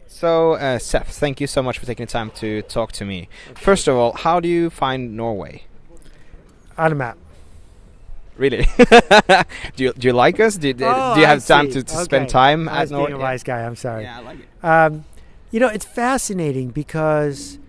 So, Seth, thank you so much for taking the time to talk to me. First of all, how do you find Norway? On a map. Really? Do you like us? Do you I have time see. to spend Okay. time I at was being Norway? a wise guy. I'm sorry. Yeah, I like it. It's fascinating because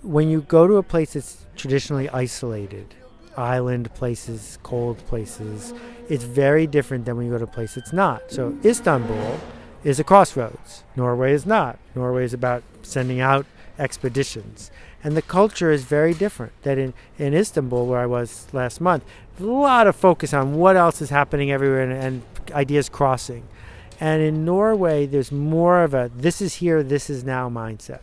when you go to a place that's traditionally isolated, island places, cold places, it's very different than when you go to a place that's not. So Istanbul is a crossroads. Norway is not. Norway is about sending out expeditions. And the culture is very different. That in Istanbul, where I was last month, a lot of focus on what else is happening everywhere and ideas crossing. And in Norway, there's more of a this is here, this is now mindset.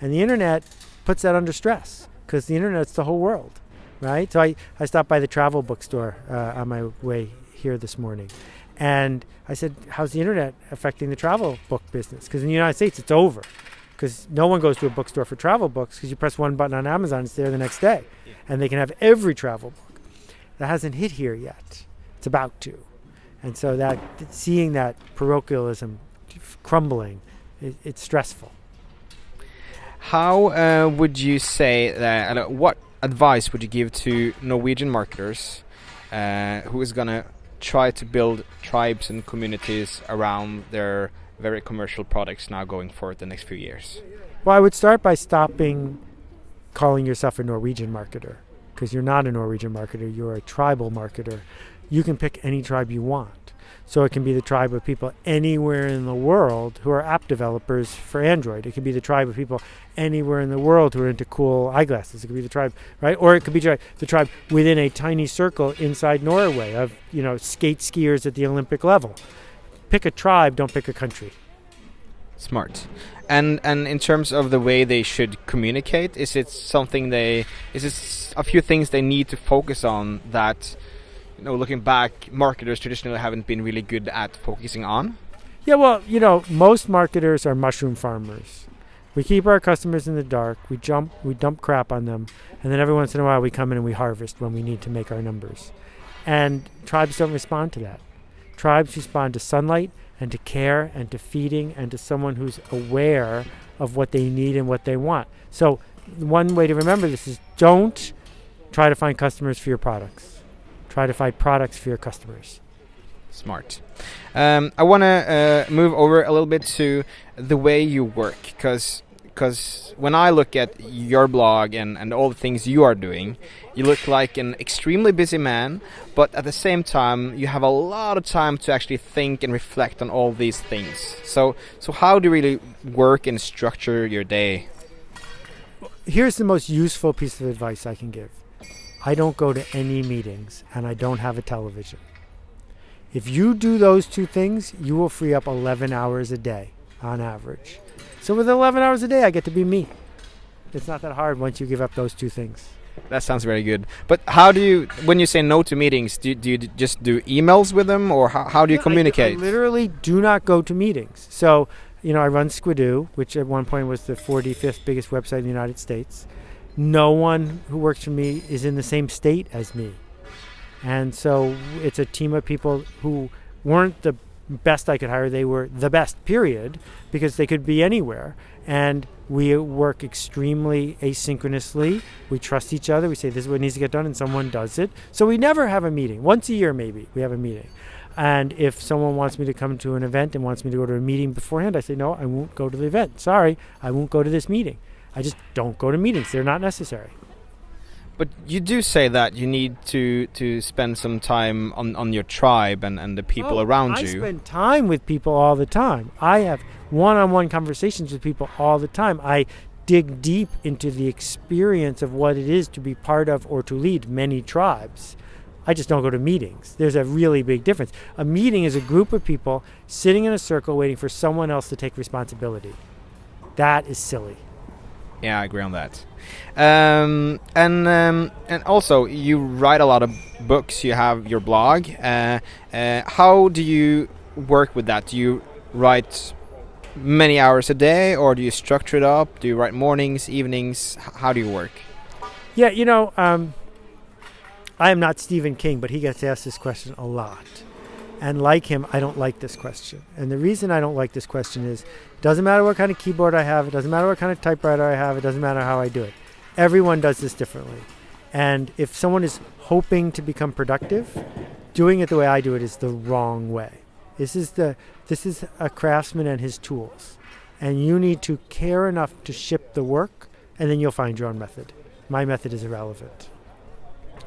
And the internet puts that under stress because the internet's the whole world, right? So I stopped by the travel bookstore on my way here this morning. And I said, how's the internet affecting the travel book business? Because in the United States, it's over. Because no one goes to a bookstore for travel books because you press one button on Amazon, it's there the next day. Yeah. And they can have every travel book. That hasn't hit here yet. It's about to. And so that seeing that parochialism crumbling, it's stressful. How would you say that? What advice would you give to Norwegian marketers who is gonna try to build tribes and communities around their very commercial products now going forward the next few years? Well, I would start by stopping calling yourself a Norwegian marketer, because you're not a Norwegian marketer, you're a tribal marketer. You can pick any tribe you want. So it can be the tribe of people anywhere in the world who are app developers for Android. It could be the tribe of people anywhere in the world who are into cool eyeglasses. It could be the tribe, right? Or it could be the tribe within a tiny circle inside Norway of, skate skiers at the Olympic level. Pick a tribe, don't pick a country. Smart. And in terms of the way they should communicate, is it a few things they need to focus on that, looking back, marketers traditionally haven't been really good at focusing on? Yeah, well, most marketers are mushroom farmers. We keep our customers in the dark, we dump crap on them, and then every once in a while we come in and we harvest when we need to make our numbers. And tribes don't respond to that. Tribes respond to sunlight and to care and to feeding and to someone who's aware of what they need and what they want. So one way to remember this is don't try to find customers for your products. Try to find products for your customers. Smart. I want to move over a little bit to the way you work, because when I look at your blog and all the things you are doing, you look like an extremely busy man, but at the same time you have a lot of time to actually think and reflect on all these things. So how do you really work and structure your day? Here's the most useful piece of advice I can give. I don't go to any meetings, and I don't have a television. If you do those two things, you will free up 11 hours a day on average. So with 11 hours a day, I get to be me. It's not that hard once you give up those two things. That sounds very good. But how do you, when you say no to meetings, do you just do emails with them, or how do you communicate? I literally do not go to meetings. So, I run Squidoo, which at one point was the 45th biggest website in the United States. No one who works for me is in the same state as me. And so it's a team of people who weren't the best I could hire. They were the best, period, because they could be anywhere. And we work extremely asynchronously. We trust each other. We say this is what needs to get done, and someone does it. So we never have a meeting. Once a year, maybe, we have a meeting. And if someone wants me to come to an event and wants me to go to a meeting beforehand, I say, no, I won't go to the event. Sorry, I won't go to this meeting. I just don't go to meetings. They're not necessary. But you do say that you need to spend some time on your tribe and the people around you. I spend time with people all the time. I have one-on-one conversations with people all the time. I dig deep into the experience of what it is to be part of or to lead many tribes. I just don't go to meetings. There's a really big difference. A meeting is a group of people sitting in a circle waiting for someone else to take responsibility. That is silly. Yeah, I agree on that. And also, you write a lot of books. You have your blog. How do you work with that? Do you write many hours a day, or do you structure it up? Do you write mornings, evenings? How do you work? Yeah, I am not Stephen King, but he gets asked this question a lot. And like him, I don't like this question. And the reason I don't like this question is Doesn't matter what kind of keyboard I have. It doesn't matter what kind of typewriter I have. It doesn't matter how I do it. Everyone does this differently. And if someone is hoping to become productive, doing it the way I do it is the wrong way. This is a craftsman and his tools. And you need to care enough to ship the work, and then you'll find your own method. My method is irrelevant.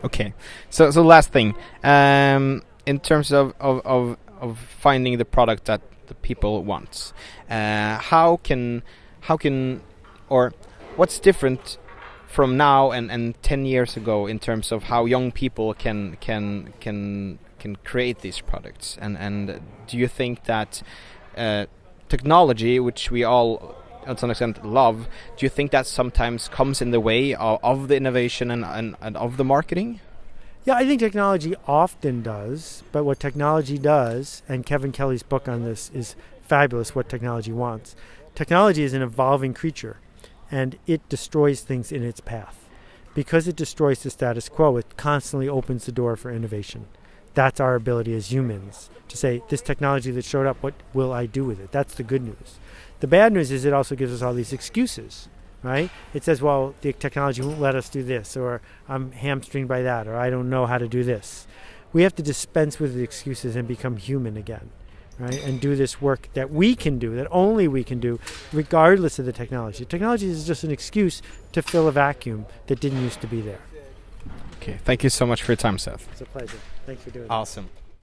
Okay. So last thing, in terms of finding the product that the people want, how can or what's different from now and 10 years ago in terms of how young people can create these products, and do you think that technology, which we all to some extent love, do you think that sometimes comes in the way of the innovation and of the marketing? Yeah, I think technology often does, but what technology does, and Kevin Kelly's book on this is fabulous, What Technology Wants. Technology is an evolving creature, and it destroys things in its path. Because it destroys the status quo, it constantly opens the door for innovation. That's our ability as humans to say, this technology that showed up, what will I do with it? That's the good news. The bad news is it also gives us all these excuses, right? It says, well, the technology won't let us do this, or I'm hamstringed by that, or I don't know how to do this. We have to dispense with the excuses and become human again, right? And do this work that we can do, that only we can do, regardless of the technology. Technology is just an excuse to fill a vacuum that didn't used to be there. Okay, thank you so much for your time, Seth. It's a pleasure. Thanks for doing it. Awesome.